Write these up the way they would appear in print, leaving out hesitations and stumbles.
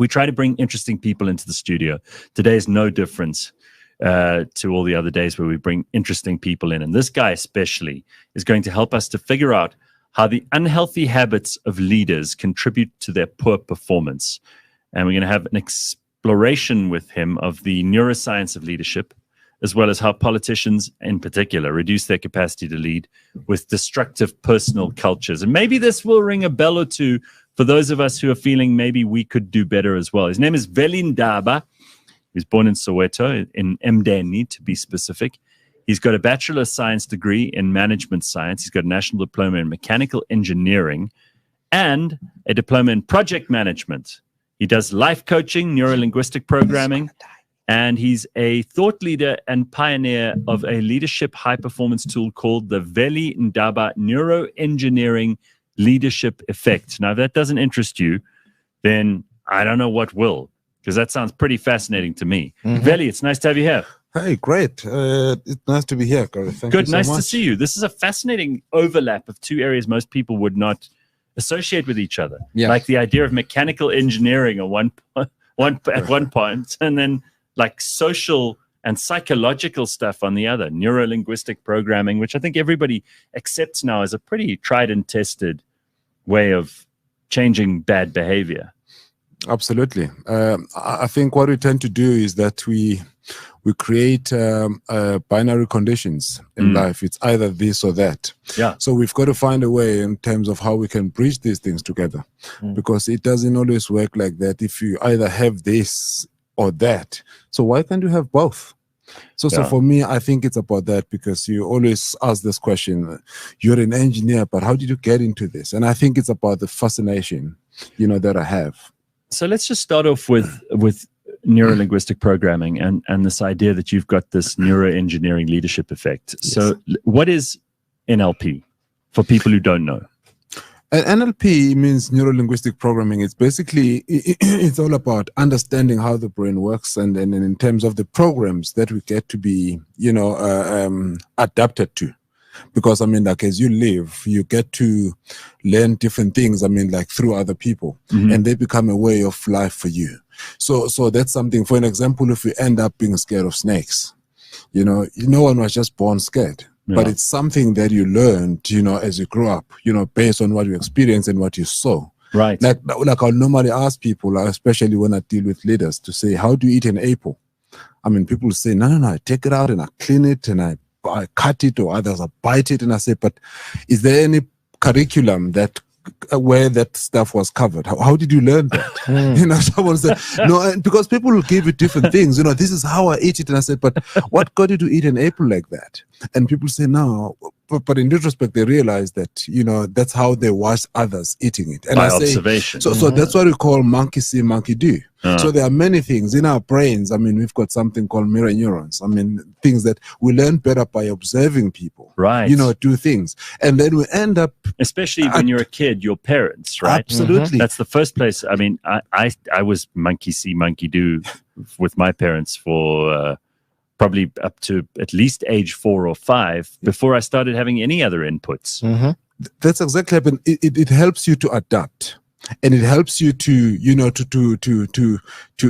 We try to bring interesting people into the studio. Today is no different to all the other days where we bring interesting people in. And this guy especially is going to help us to figure out how the unhealthy habits of leaders contribute to their poor performance. And we're going to have an exploration with him of the neuroscience of leadership, as well as how politicians in particular reduce their capacity to lead with destructive personal cultures. And maybe this will ring a bell or two for those of us who are feeling maybe we could do better as well. His name is Veli Ndaba. He was born in Soweto, in Mdeni to be specific. He's got a Bachelor of Science degree in Management Science. He's got a National Diploma in Mechanical Engineering and a Diploma in Project Management. He does life coaching, neuro-linguistic programming, and he's a thought leader and pioneer of a leadership high-performance tool called the Veli Ndaba NeuroEngineering Leadership Effect. Now, if that doesn't interest you, then I don't know what will, because that sounds pretty fascinating to me. Veli, it's nice to have you here. Hey, great. It's nice to be here, Gareth. Thank you so nice much. to see you. This is a fascinating overlap of two areas most people would not associate with each other. Yeah. Like the idea of mechanical engineering at one point, and then like social and psychological stuff on the other, neuro-linguistic programming, which I think everybody accepts now as a pretty tried and tested way of changing bad behavior. Absolutely. I think what we tend to do is that we create binary conditions in life. It's either this or that. Yeah. So we've got to find a way in terms of how we can bridge these things together, because it doesn't always work like that. If you either have this or that, so why can't you have both? So for me, I think it's about that, because you always ask this question, you're an engineer, but how did you get into this? And I think it's about the fascination, that I have. So let's just start off with neuro-linguistic programming and this idea that you've got this neuroengineering leadership effect. Yes. So what is NLP for people who don't know? NLP means neuro-linguistic programming. It's basically, it's all about understanding how the brain works, and in terms of the programs that we get to be, adapted to. Because, like, as you live, you get to learn different things, like through other people, and they become a way of life for you. So that's something. For an example, if you end up being scared of snakes, no one was just born scared. Yeah. But it's something that you learned, as you grew up, based on what you experienced and what you saw. Right. Like I'll normally ask people, especially when I deal with leaders, to say, how do you eat an apple? People say, no, I take it out and I clean it and I cut it, or others I bite it. And I say, but is there any curriculum that where that stuff was covered? How did you learn that? Someone said, no, because people will give you different things. This is how I eat it. And I said, but what got you to eat an apple like that? And people say, no. But in retrospect, they realize that, that's how they watch others eating it. And by I say, observation. So that's what we call monkey see, monkey do. So there are many things in our brains. We've got something called mirror neurons. Things that we learn better by observing people. Right. Do things. And then we end up... Especially when you're a kid, your parents, right? Absolutely. That's the first place. I was monkey see, monkey do with my parents for... probably up to at least age 4 or 5 before I started having any other inputs. That's exactly happened. It helps you to adapt, and it helps you to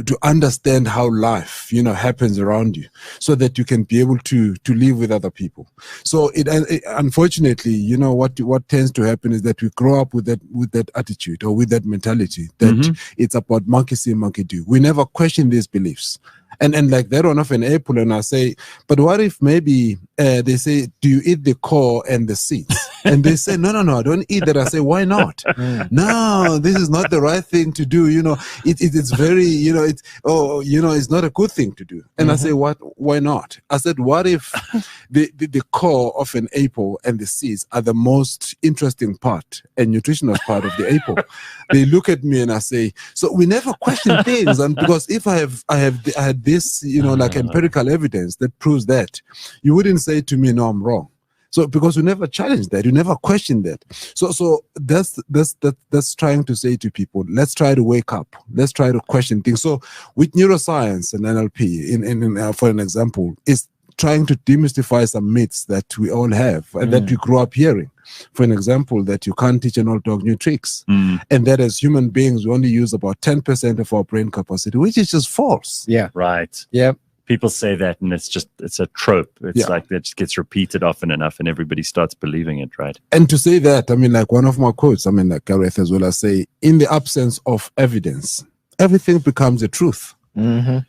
to understand how life happens around you, so that you can be able to live with other people. So it unfortunately, what tends to happen is that we grow up with that attitude or with that mentality that it's about monkey see, monkey do. We never question these beliefs. And like that one of an apple, and I say, but what if maybe they say, do you eat the core and the seeds? And they say, no, I don't eat that. I say, why not? No, this is not the right thing to do. It's very, it's not a good thing to do. And I say, why not? I said, what if the core of an apple and the seeds are the most interesting part and nutritional part of the apple? They look at me and I say, so we never question things. And because if I had this, like empirical evidence that proves that, you wouldn't say to me, no, I'm wrong. So because you never challenge that, you never question that. So that's trying to say to people, let's try to wake up. Let's try to question things. So with neuroscience and NLP, for an example, is trying to demystify some myths that we all have and that we grew up hearing. For an example, that you can't teach an old dog new tricks. And that as human beings, we only use about 10% of our brain capacity, which is just false. Yeah. Right. Yeah. People say that, and it's a trope. It's like that just gets repeated often enough, and everybody starts believing it, right? And to say that, I mean, like one of my quotes, I mean, like Gareth as well, I say, in the absence of evidence, everything becomes a truth.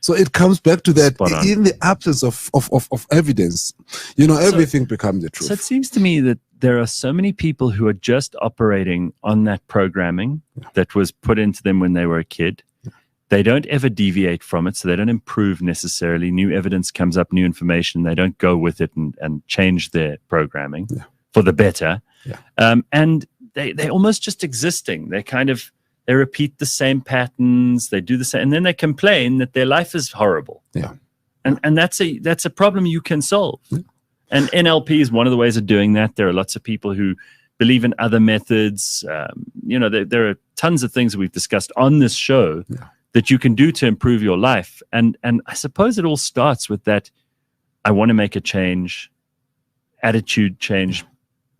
So it comes back to that, in the absence of evidence, you know, everything becomes a truth. So it seems to me that there are so many people who are just operating on that programming that was put into them when they were a kid. They don't ever deviate from it, so they don't improve necessarily. New evidence comes up, new information. They don't go with it and change their programming for the better. And they're almost just existing. They repeat the same patterns. They do the same, and then they complain that their life is horrible. And that's a problem you can solve. And NLP is one of the ways of doing that. There are lots of people who believe in other methods. You know, there are tons of things that we've discussed on this show that you can do to improve your life. And I suppose it all starts with that, I want to make a change, attitude change,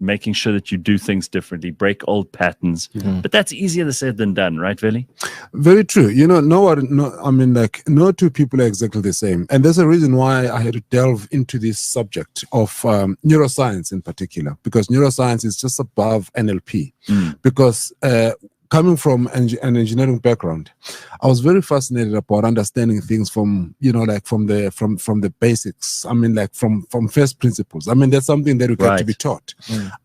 making sure that you do things differently, break old patterns. But that's easier said than done, right, Veli? Very true. You know, no two people are exactly the same. And there's a reason why I had to delve into this subject of neuroscience in particular, because neuroscience is just above NLP. Because coming from an engineering background, I was very fascinated about understanding things from, you know, like from the basics. I mean, like from first principles. I mean, that's something that we got to be taught.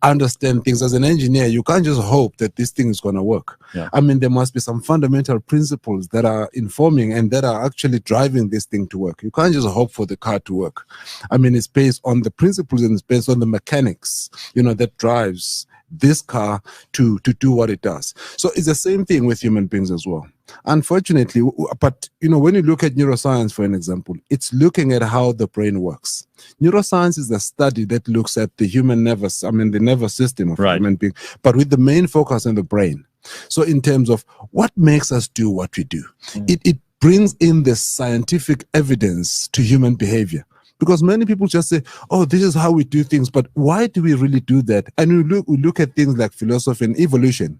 Understand things as an engineer. You can't just hope that this thing is going to work. I mean, there must be some fundamental principles that are informing and that are actually driving this thing to work. You can't just hope for the car to work. I mean, it's based on the principles and it's based on the mechanics, you know, that drives this car to do what it does. So it's the same thing with human beings as well. Unfortunately, but you know, when you look at neuroscience, for an example, it's looking at how the brain works. Neuroscience is a study that looks at the human nervous, I mean, the nervous system of a human being, but with the main focus on the brain. So in terms of what makes us do what we do, it brings in the scientific evidence to human behavior. Because many people just say, oh, this is how we do things, but why do we really do that? And we look at things like philosophy and evolution.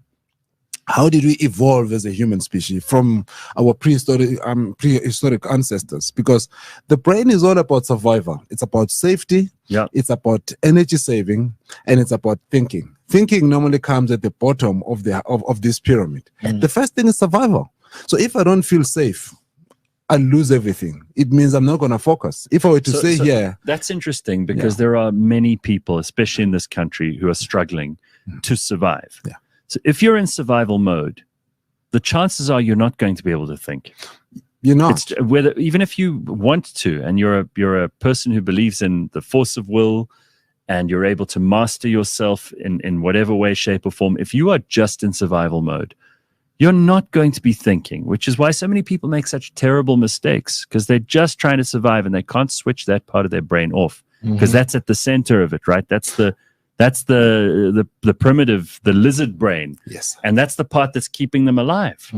How did we evolve as a human species from our prehistoric ancestors? Because the brain is all about survival. It's about safety. It's about energy saving, and it's about thinking. Thinking normally comes at the bottom of this pyramid. The first thing is survival. So if I don't feel safe, I lose everything. It means I'm not going to focus. If I were to say that's interesting, because there are many people, especially in this country, who are struggling to survive. So if you're in survival mode, the chances are you're not going to be able to think. You're not. Even if you want to, and you're a person who believes in the force of will, and you're able to master yourself in whatever way, shape, or form, if you are just in survival mode, you're not going to be thinking, which is why so many people make such terrible mistakes, because they're just trying to survive and they can't switch that part of their brain off, because that's at the center of it, right? That's the primitive, the lizard brain. And that's the part that's keeping them alive.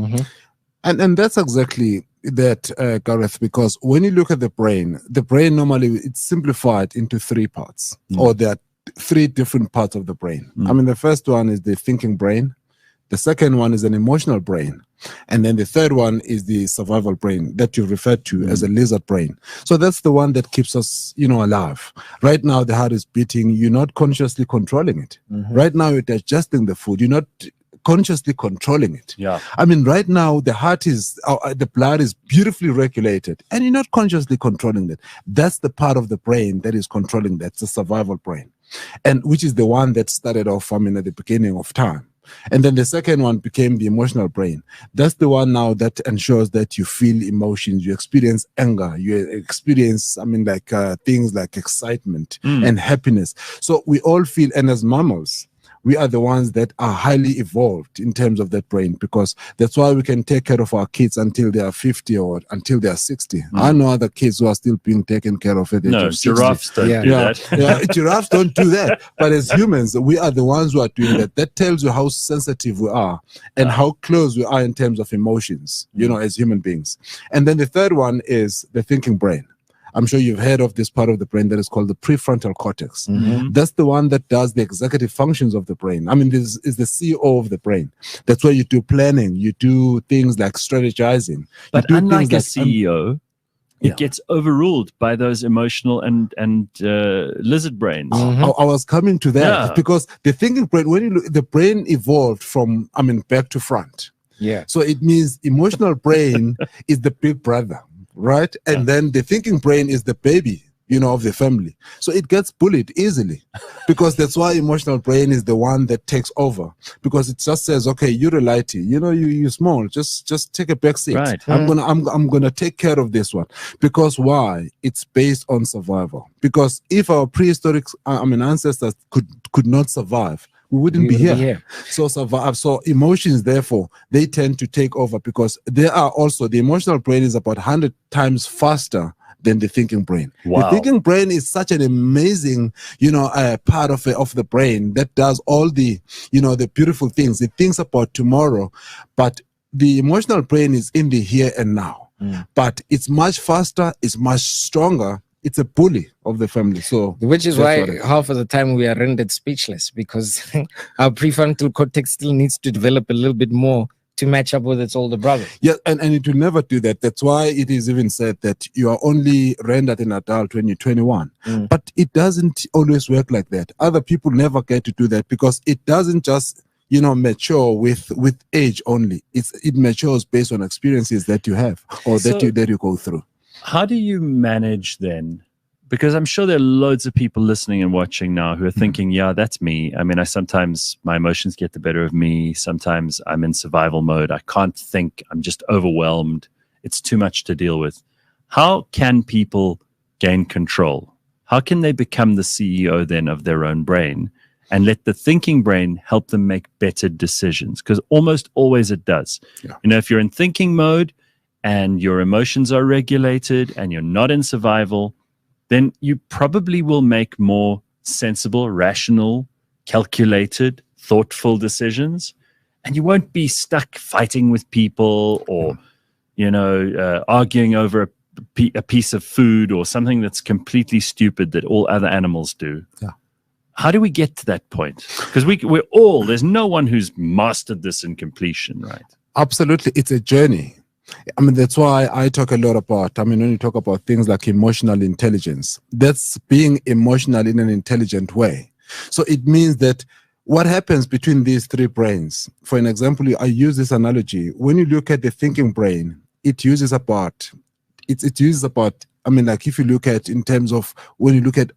And that's exactly that, Gareth, because when you look at the brain normally it's simplified into three parts, or there are three different parts of the brain. I mean, the first one is the thinking brain. The second one is an emotional brain. And then the third one is the survival brain that you referred to as a lizard brain. So that's the one that keeps us, you know, alive. Right now, the heart is beating. You're not consciously controlling it. Right now, you're digesting the food. You're not consciously controlling it. I mean, right now, the blood is beautifully regulated, and you're not consciously controlling it. That's the part of the brain that is controlling that. It's the survival brain, and which is the one that started off, I mean, at the beginning of time. And then the second one became the emotional brain. That's the one now that ensures that you feel emotions, you experience anger, you experience, I mean, like things like excitement and happiness. So we all feel, and as mammals, we are the ones that are highly evolved in terms of that brain, because that's why we can take care of our kids until they are 50 or until they are 60. I know other kids who are still being taken care of at the age of 60. Giraffes don't do that. Giraffes don't do that. But as humans, we are the ones who are doing that. That tells you how sensitive we are and how close we are in terms of emotions, you know, as human beings. And then the third one is the thinking brain. I'm sure you've heard of this part of the brain that is called the prefrontal cortex. That's the one that does the executive functions of the brain. I mean, this is the CEO of the brain. That's where you do planning, you do things like strategizing. But unlike a CEO, it gets overruled by those emotional and lizard brains. I was coming to that because the thinking brain, when you look, the brain evolved from, back to front. Yeah. So it means emotional brain is the big brother, right? And then the thinking brain is the baby, of the family. So it gets bullied easily because that's why emotional brain is the one that takes over, because it just says, okay, you're a lighty, you're small, just take a back seat. Right. I'm gonna take care of this one. Because why? It's based on survival. Because if our prehistoric ancestors could not survive, we wouldn't be here. So emotions, therefore, they tend to take over, because they are also, the emotional brain is about 100 times faster than the thinking brain. Wow. The thinking brain is such an amazing, part of the brain that does all the, the beautiful things. It thinks about tomorrow, but the emotional brain is in the here and now. But it's much faster, it's much stronger. It's a bully of the family. So, which is why half of the time we are rendered speechless, because our prefrontal cortex still needs to develop a little bit more to match up with its older brother. Yeah, and it will never do that. That's why it is even said that you are only rendered an adult when you're 21. But it doesn't always work like that. Other people never get to do that, because it doesn't just mature with age only. It matures based on experiences that you have or that you go through. How do you manage then? Because I'm sure there are loads of people listening and watching now who are thinking, yeah, that's me. I mean, sometimes my emotions get the better of me. Sometimes I'm in survival mode. I can't think. I'm just overwhelmed. It's too much to deal with. How can people gain control? How can they become the CEO then of their own brain and let the thinking brain help them make better decisions? Because almost always it does. Yeah. If you're in thinking mode and your emotions are regulated and you're not in survival, then you probably will make more sensible, rational, calculated, thoughtful decisions. And you won't be stuck fighting with people or, arguing over a piece of food or something that's completely stupid that all other animals do. Yeah. How do we get to that point? Because there's no one who's mastered this in completion, right? Absolutely. It's a journey. That's why I talk a lot about, when you talk about things like emotional intelligence, that's being emotional in an intelligent way. So it means that what happens between these three brains, for an example, I use this analogy. When you look at the thinking brain, it uses about, like if you look at in terms of when you look at,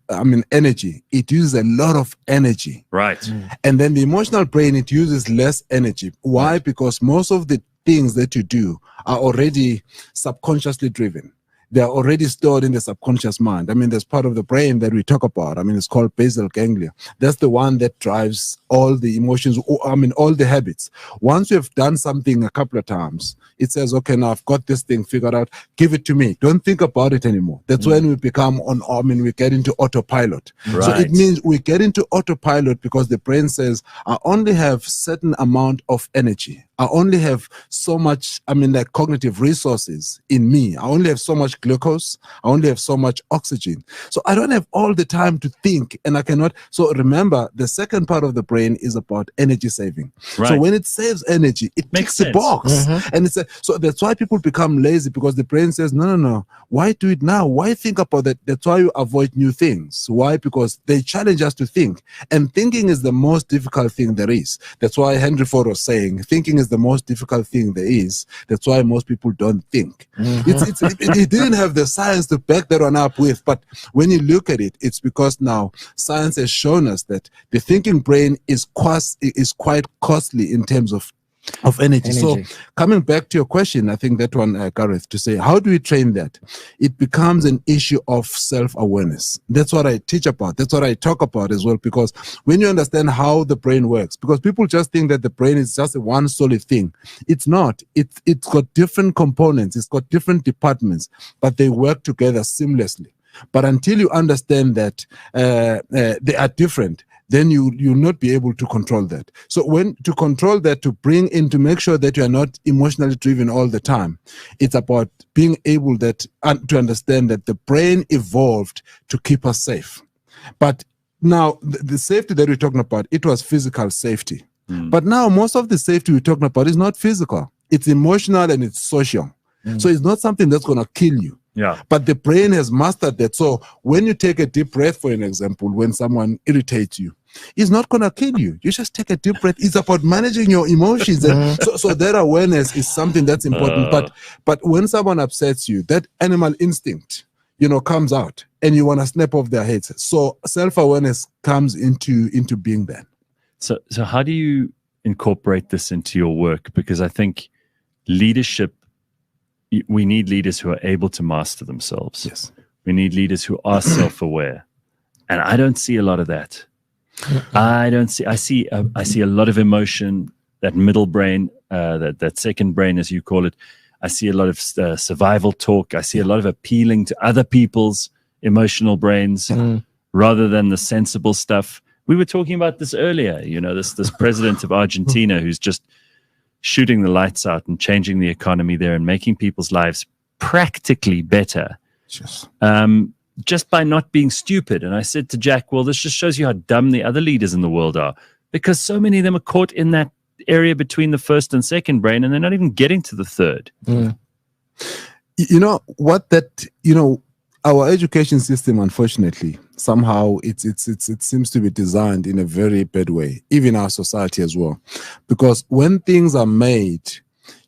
energy, it uses a lot of energy. Right. And then the emotional brain, it uses less energy. Why? Right. Because most of the things that you do are already subconsciously driven. They are already stored in the subconscious mind. There's part of the brain that we talk about. It's called basal ganglia. That's the one that drives all the emotions, all the habits. Once you have done something a couple of times, it says, okay, now I've got this thing figured out. Give it to me. Don't think about it anymore. That's when we become we get into autopilot. Right. So it means we get into autopilot because the brain says, I only have certain amount of energy. I only have so much, cognitive resources in me. I only have so much glucose. I only have so much oxygen. So I don't have all the time to think, and I cannot. So remember, the second part of the brain is about energy saving. Right. So when it saves energy, it ticks the box. And so that's why people become lazy, because the brain says, no. Why do it now? Why think about that? That's why you avoid new things. Why? Because they challenge us to think. And thinking is the most difficult thing there is. That's why Henry Ford was saying, thinking is the most difficult thing there is. That's why most people don't think. It didn't have the science to back that one up with, but when you look at it, it's because now science has shown us that the thinking brain is quite costly in terms of energy. So coming back to your question, I think that one, Gareth, to say, how do we train that? It becomes an issue of self-awareness. That's what I teach about. That's what I talk about as well, because when you understand how the brain works, because people just think that the brain is just a one solid thing. It's not. It's got different components. It's got different departments, but they work together seamlessly. But until you understand that they are different, then you'll not be able to control that. So to control that, to make sure that you are not emotionally driven all the time, it's about being able to understand that the brain evolved to keep us safe. But now the safety that we're talking about, it was physical safety. But now most of the safety we're talking about is not physical. It's emotional and it's social. So it's not something that's going to kill you. Yeah. But the brain has mastered that. So when you take a deep breath, for an example, when someone irritates you, it's not going to kill you. You just take a deep breath. It's about managing your emotions. And so that awareness is something that's important. But when someone upsets you, that animal instinct, comes out and you want to snap off their heads. So self-awareness comes into being there. So how do you incorporate this into your work? Because I think leadership, we need leaders who are able to master themselves. Yes. We need leaders who are self-aware. And I don't see a lot of that. I see a lot of emotion, that middle brain, that second brain, as you call it. I see a lot of survival talk. I see a lot of appealing to other people's emotional brains rather than the sensible stuff. We were talking about this earlier, this president of Argentina who's just shooting the lights out and changing the economy there and making people's lives practically better just by not being stupid. And I said to Jack, well, this just shows you how dumb the other leaders in the world are, because so many of them are caught in that area between the first and second brain, and they're not even getting to the third. Our education system, unfortunately, somehow it seems to be designed in a very bad way, even our society as well. Because when things are made,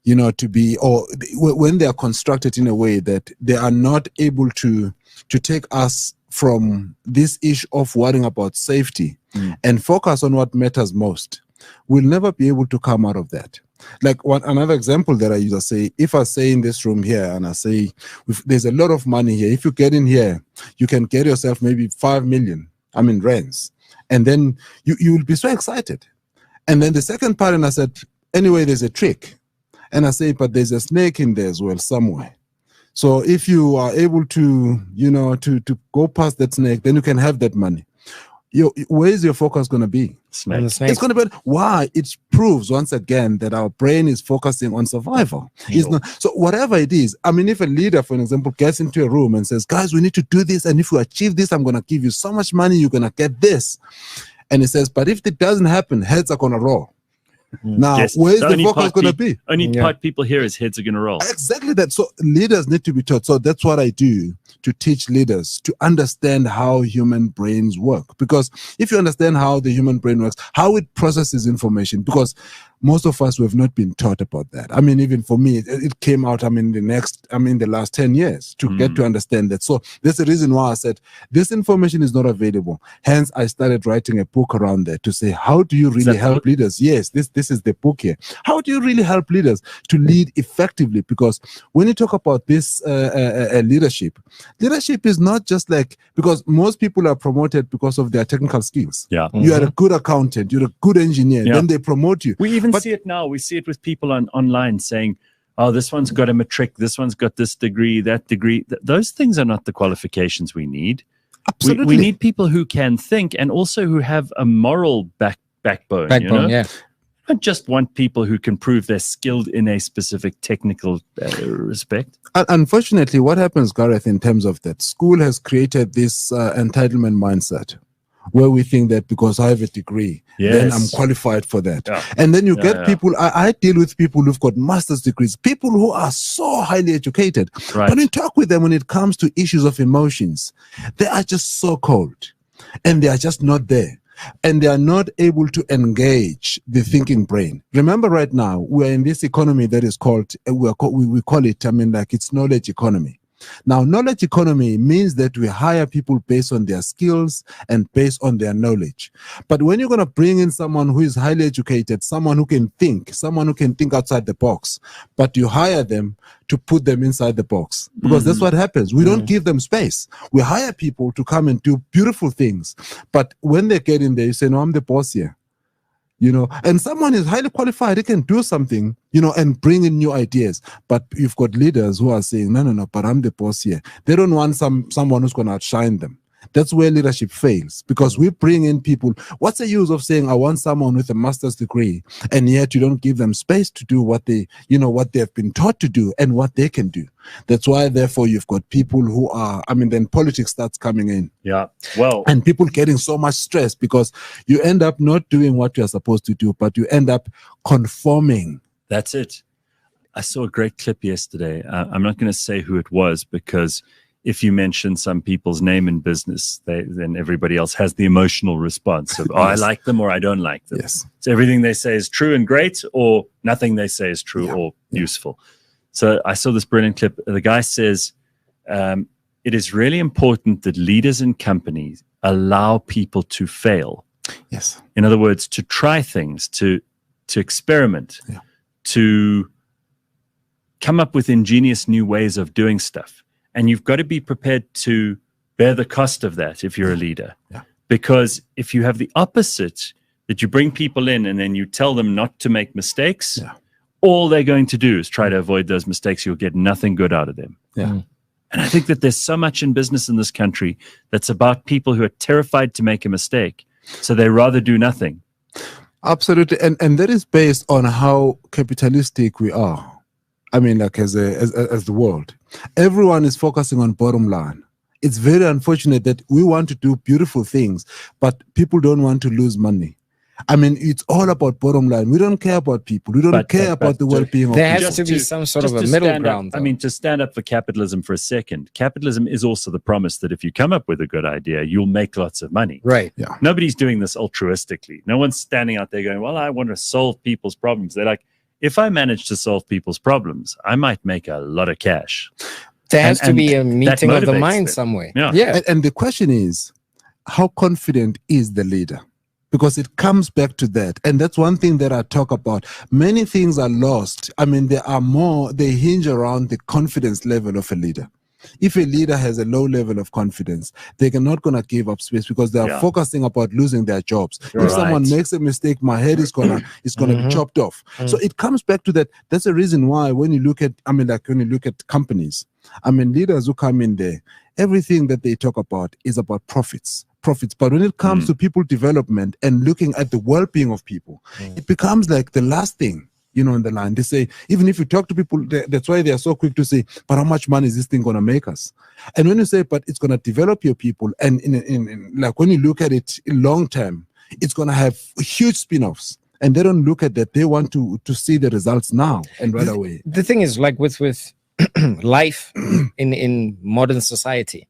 to be, or when they are constructed in a way that they are not able to take us from this issue of worrying about safety and focus on what matters most, we'll never be able to come out of that. Like another example that I use, I say, if I say in this room here and I say, there's a lot of money here, if you get in here, you can get yourself maybe 5 million, rands. And then you will be so excited. And then the second part, and I said, anyway, there's a trick. And I say, but there's a snake in there as well somewhere. So if you are able to, to go past that snake, then you can have that money. Where is your focus going to be? Snake. It's going to be why it proves once again that our brain is focusing on survival. So whatever it is, if a leader, for example, gets into a room and says, guys, we need to do this, and if you achieve this, I'm going to give you so much money, you're going to get this. And he says, but if it doesn't happen, heads are going to roll. Now, where's the focus going to be? Only part people hear is heads are going to roll. Exactly that. So leaders need to be taught. So that's what I do, to teach leaders to understand how human brains work. Because if you understand how the human brain works, how it processes information, because most of us, we have not been taught about that. Even for me, it came out, the last 10 years to get to understand that. So that's the reason why I said, this information is not available. Hence, I started writing a book around that to say, how do you really help leaders? Yes, this is the book here. How do you really help leaders to lead effectively? Because when you talk about this leadership is not just because most people are promoted because of their technical skills. Yeah. You are a good accountant, you're a good engineer, then they promote you. We even see it now. We see it with people online saying, oh, this one's got a matric, this one's got this degree, that degree. Those things are not the qualifications we need. Absolutely. We need people who can think and also who have a moral backbone. Yeah. I don't just want people who can prove they're skilled in a specific technical respect. Unfortunately, what happens, Gareth, in terms of that, school has created this entitlement mindset, where we think that because I have a degree, then I'm qualified for that. Yeah. And then you get people, I deal with people who've got master's degrees, people who are so highly educated. Right. But when you talk with them when it comes to issues of emotions, they are just so cold and they are just not there. And they are not able to engage the thinking brain. Remember, right now, we're in this economy that is called, we call it, it's knowledge economy. Now, knowledge economy means that we hire people based on their skills and based on their knowledge. But when you're going to bring in someone who is highly educated, someone who can think outside the box, but you hire them to put them inside the box, because that's what happens. We don't give them space. We hire people to come and do beautiful things. But when they get in there, you say, no, I'm the boss here. And someone is highly qualified, they can do something, and bring in new ideas. But you've got leaders who are saying, no, but I'm the boss here. They don't want someone who's going to outshine them. That's where leadership fails, because we bring in people. What's the use of saying, I want someone with a master's degree, and yet you don't give them space to do what they, what they've been taught to do and what they can do. That's why, therefore, you've got people who are, then politics starts coming in. Yeah. Well, and people getting so much stress because you end up not doing what you're supposed to do, but you end up conforming. That's it. I saw a great clip yesterday. I'm not going to say who it was, because if you mention some people's name in business, then everybody else has the emotional response of, I like them or I don't like them. Yes. So everything they say is true and great, or nothing they say is true or useful. So I saw this brilliant clip. The guy says, it is really important that leaders in companies allow people to fail. Yes. In other words, to try things, to experiment, to come up with ingenious new ways of doing stuff. And you've got to be prepared to bear the cost of that if you're a leader. Yeah. Because if you have the opposite, that you bring people in and then you tell them not to make mistakes, all they're going to do is try to avoid those mistakes. You'll get nothing good out of them. Yeah. And I think that there's so much in business in this country that's about people who are terrified to make a mistake. So they rather do nothing. Absolutely. And that is based on how capitalistic we are. Like as the world, everyone is focusing on bottom line. It's very unfortunate that we want to do beautiful things, but people don't want to lose money. It's all about bottom line. We don't care about people. We don't care about the well-being of people. There has to be some sort of a middle ground. To stand up for capitalism for a second, capitalism is also the promise that if you come up with a good idea, you'll make lots of money. Right. Yeah. Nobody's doing this altruistically. No one's standing out there going, well, I want to solve people's problems. They're like, if I manage to solve people's problems, I might make a lot of cash. There has to be a meeting of the mind somewhere. Yeah. And the question is, how confident is the leader? Because it comes back to that. And that's one thing that I talk about. Many things are lost. They hinge around the confidence level of a leader. If a leader has a low level of confidence, they're not going to give up space because they are focusing about losing their jobs. If someone makes a mistake, my head is gonna be chopped off. So it comes back to that. That's the reason why when you look at when you look at companies, leaders who come in there, everything that they talk about is about profits. But when it comes to people development and looking at the well-being of people, it becomes like the last thing. On the line, they say, even if you talk to people, that's why they are so quick to say, but how much money is this thing going to make us? And when you say, but it's going to develop your people, and like when you look at it in long term, it's going to have huge spin-offs. And they don't look at that. They want to see the results now and right away. The thing is, like with life in modern society,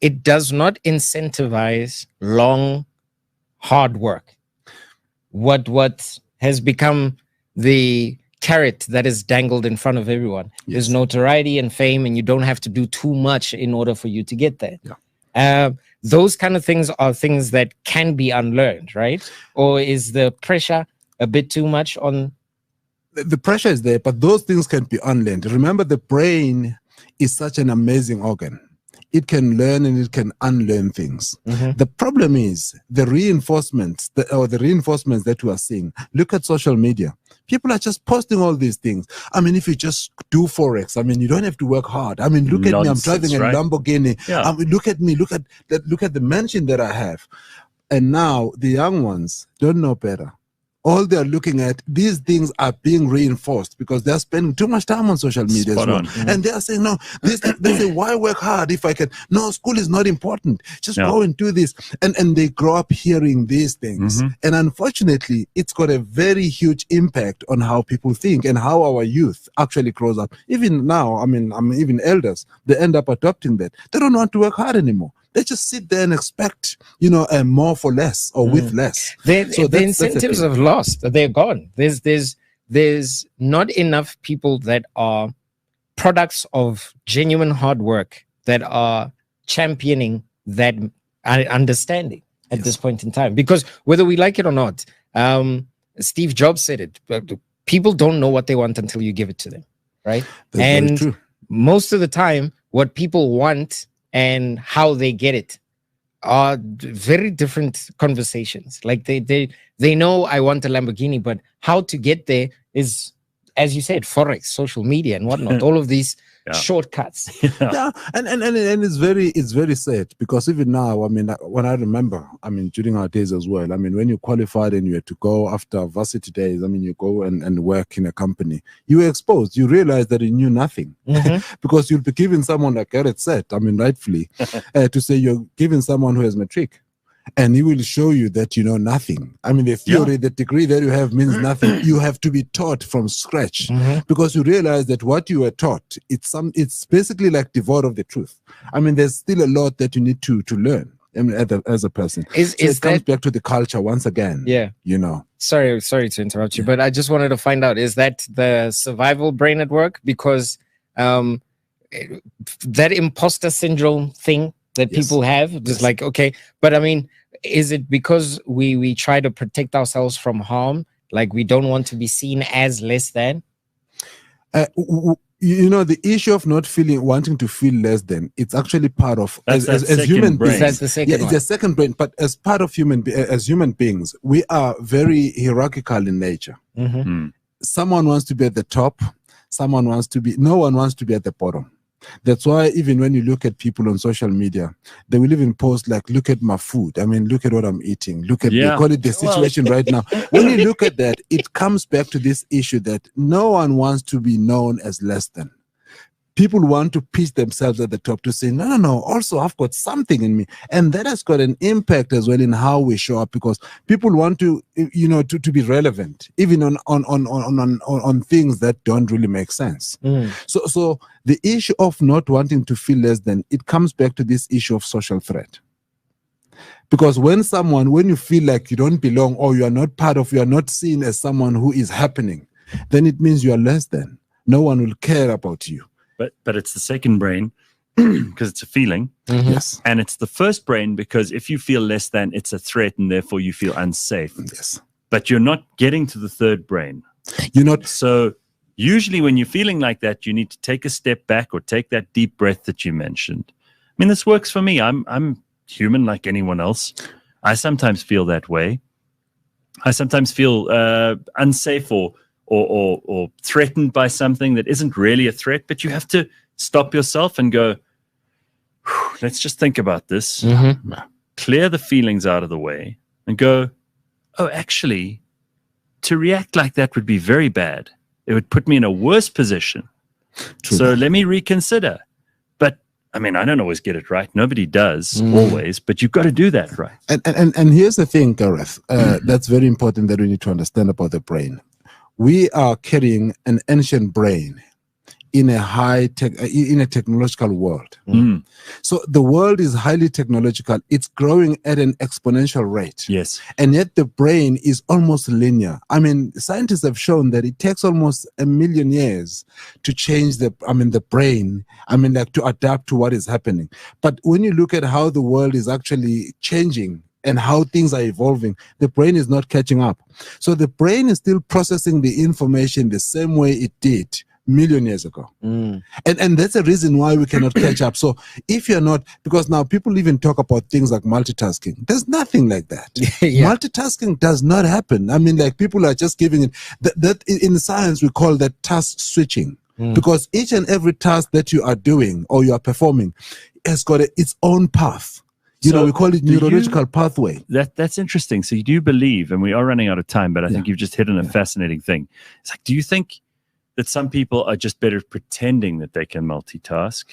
it does not incentivize long, hard work. What has become the carrot that is dangled in front of everyone is notoriety and fame, and you don't have to do too much in order for you to get there. Those kind of things are things that can be unlearned, right? Or is the pressure a bit too much on? The pressure is there, but those things can be unlearned. Remember, the brain is such an amazing organ. It can learn and it can unlearn things. The problem is the reinforcements that we are seeing. Look at social media. People are just posting all these things. If you just do Forex, you don't have to work hard. Look at me, I'm driving a Lamborghini. Look at me, look at the mansion that I have. And now the young ones don't know better. All they're looking at, these things are being reinforced because they're spending too much time on social media as well. And they are saying, no, they say, why work hard if I can? No, school is not important. Just go and do this. And they grow up hearing these things. And unfortunately, it's got a very huge impact on how people think and how our youth actually grows up. Even now, even elders, they end up adopting that. They don't want to work hard anymore. They just sit there and expect, more for less or with less. The incentives have lost. They're gone. There's not enough people that are products of genuine hard work that are championing that understanding at this point in time. Because whether we like it or not, Steve Jobs said it. People don't know what they want until you give it to them, right? That's very true. Most of the time, what people want and how they get it are very different conversations. Like they know I want a Lamborghini, but how to get there is as you said, Forex, social media and whatnot, all of these shortcuts. Yeah, and it's very sad, because even now, I mean, when I remember, I mean, during our days as well, I mean, when you qualified and you had to go after varsity days, I mean, you go and work in a company, you were exposed. You realize that you knew nothing, because you'll be giving someone, like Gareth said, I mean, rightfully, to say you're giving someone who has matric, and he will show you that you know nothing. I mean, the theory, the degree that you have means nothing. You have to be taught from scratch, because you realize that what you were taught, it's basically like devoid of the truth. I mean, there's still a lot that you need to learn. I mean, as a person, it comes back to the culture once again. Yeah, you know. Sorry to interrupt you, but I just wanted to find out: is that the survival brain at work? Because that imposter syndrome thing that people have, just like, okay, but I mean, is it because we try to protect ourselves from harm, like we don't want to be seen as less than? You know, the issue of not wanting to feel less than, it's actually part of as human beings. That's the second one. It's the second brain, but as part of human beings, we are very hierarchical in nature. Someone wants to be at the top, no one wants to be at the bottom. That's why even when you look at people on social media, they will even post like, look at my food. I mean, look at what I'm eating. Look at, they call it the situation right now. When you look at that, it comes back to this issue that no one wants to be known as less than. People want to pitch themselves at the top to say, no, also I've got something in me. And that has got an impact as well in how we show up, because people want to, you know, to be relevant, even on things that don't really make sense. So the issue of not wanting to feel less than, it comes back to this issue of social threat. Because when you feel like you don't belong, or you are not seen as someone who is happening, then it means you are less than. No one will care about you. But it's the second brain because it's a feeling. Yes. And it's the first brain because if you feel less than, it's a threat, and therefore you feel unsafe. Yes. But you're not getting to the third brain. You're not. So usually when you're feeling like that, you need to take a step back or take that deep breath that you mentioned. I mean, this works for me. I'm human like anyone else. I sometimes feel that way. I sometimes feel unsafe or threatened by something that isn't really a threat, but you have to stop yourself and go, let's just think about this, clear the feelings out of the way and go, oh, actually, to react like that would be very bad. It would put me in a worse position. So let me reconsider. But I mean, I don't always get it right. Nobody does always, but you've got to do that right. And here's the thing, Gareth, that's very important that we need to understand about the brain. We are carrying an ancient brain in a technological world. So the world is highly technological. It's growing at an exponential rate. Yes. And yet the brain is almost linear. I mean, scientists have shown that it takes almost 1 million years to change the brain, like to adapt to what is happening. But when you look at how the world is actually changing and how things are evolving, the brain is not catching up. So the brain is still processing the information the same way it did 1 million years ago. And that's the reason why we cannot catch up. So if you're not, because now people even talk about things like multitasking. There's nothing like that. Multitasking does not happen. I mean, like, people are just giving it, that in science we call that task switching. Because each and every task that you are doing or you are performing has got its own path. You know, we call it neurological pathway. That's interesting. So you do believe, and we are running out of time, but I think you've just hit on a fascinating thing. It's like, do you think that some people are just better pretending that they can multitask?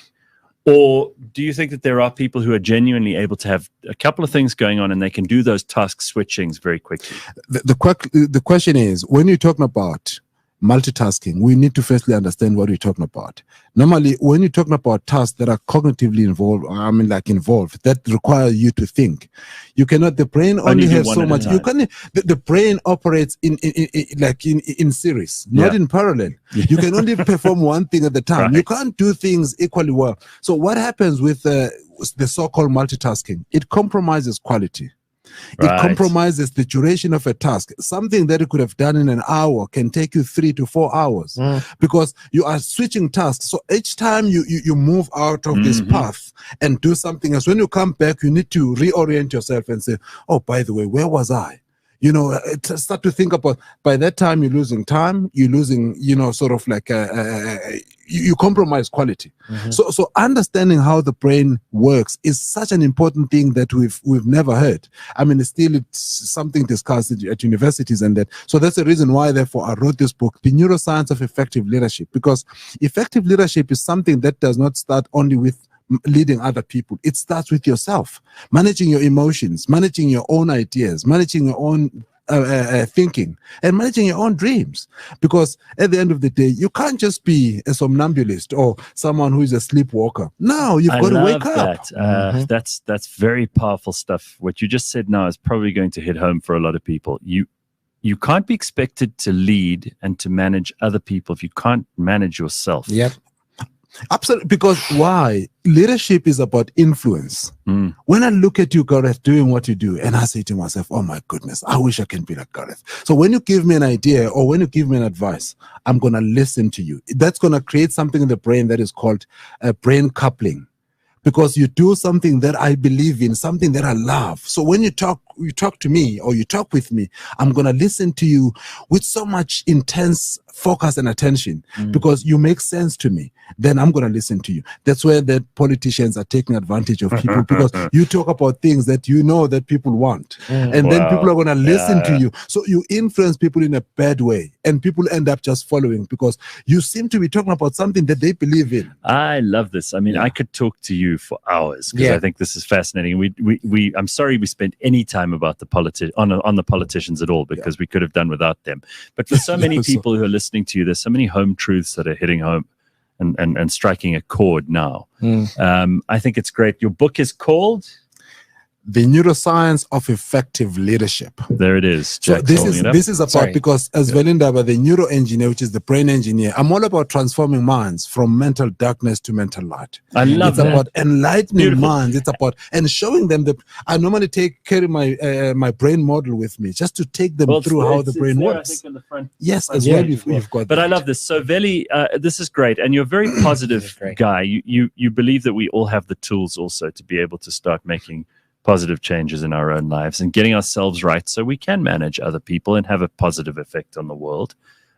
Or do you think that there are people who are genuinely able to have a couple of things going on and they can do those task switchings very quickly? The question is, when you're talking about multitasking, we need to firstly understand what we're talking about. Normally, when you're talking about tasks that are cognitively involved, that require you to think, you cannot. The brain only has so much. You can. The brain operates in series, not in parallel. You can only perform one thing at the time. Right. You can't do things equally well. So what happens with the so-called multitasking? It compromises quality. It compromises the duration of a task. Something that you could have done in an hour can take you 3 to 4 hours because you are switching tasks. So each time you move out of this path and do something else, when you come back, you need to reorient yourself and say, oh, by the way, where was I? Start to think about, by that time, you're losing time, you're losing, sort of like you compromise quality. So understanding how the brain works is such an important thing that we've never heard. I mean, it's something discussed at universities and that. So that's the reason why, therefore, I wrote this book, The Neuroscience of Effective Leadership, because effective leadership is something that does not start only with leading other people. It starts with yourself, managing your emotions, managing your own ideas, managing your own thinking, and managing your own dreams. Because at the end of the day, you can't just be a somnambulist or someone who is a sleepwalker. No, you've got to wake up. That's very powerful stuff. What you just said now is probably going to hit home for a lot of people. You can't be expected to lead and to manage other people if you can't manage yourself. Yep. Absolutely. Because why? Leadership is about influence. When I look at you, Gareth, doing what you do, and I say to myself, oh my goodness, I wish I can be like Gareth. So when you give me an idea or when you give me an advice, I'm going to listen to you. That's going to create something in the brain that is called brain coupling. Because you do something that I believe in, something that I love. So when you talk to me or you talk with me, I'm going to listen to you with so much intense focus and attention because you make sense to me. Then I'm going to listen to you. That's where the politicians are taking advantage of people because you talk about things that you know that people want. And then people are going to listen to you. So you influence people in a bad way and people end up just following because you seem to be talking about something that they believe in. I love this. I mean, I could talk to you for hours because I think this is fascinating. I'm sorry we spent any time about the on the politicians at all because we could have done without them. But for so many people who are listening to you, there's so many home truths that are hitting home and striking a chord now. I think it's great. Your book is called The Neuroscience of Effective Leadership. There it is. So this is about because as Veli Ndaba, the NeuroEngineer, which is the brain engineer, I'm all about transforming minds from mental darkness to mental light. I love that. It's about enlightening minds. It's about and showing them that I normally carry my my brain model with me just to take them through how the brain works. I think in the front. Yes, as well. You've got. But I love this. So Veli, this is great, and you're a very positive guy. You believe that we all have the tools also to be able to start making positive changes in our own lives and getting ourselves right so we can manage other people and have a positive effect on the world.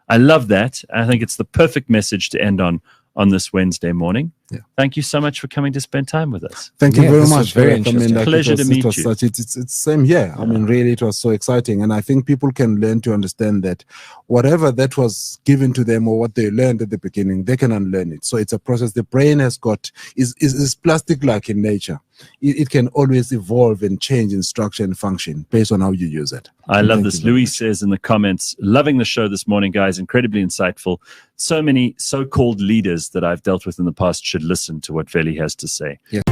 I love that. I think it's the perfect message to end on this Wednesday morning. Thank you so much for coming to spend time with us. Thank you very much. Very interesting. Pleasure to meet you. It's same here. I mean, really, it was so exciting. And I think people can learn to understand that whatever that was given to them or what they learned at the beginning, they can unlearn it. So it's a process. The brain has got, is plastic-like in nature. It can always evolve and change in structure and function based on how you use it. I love this. Louis says in the comments, loving the show this morning, guys. Incredibly insightful. So many so-called leaders that I've dealt with in the past should listen to what Veli has to say. Yeah.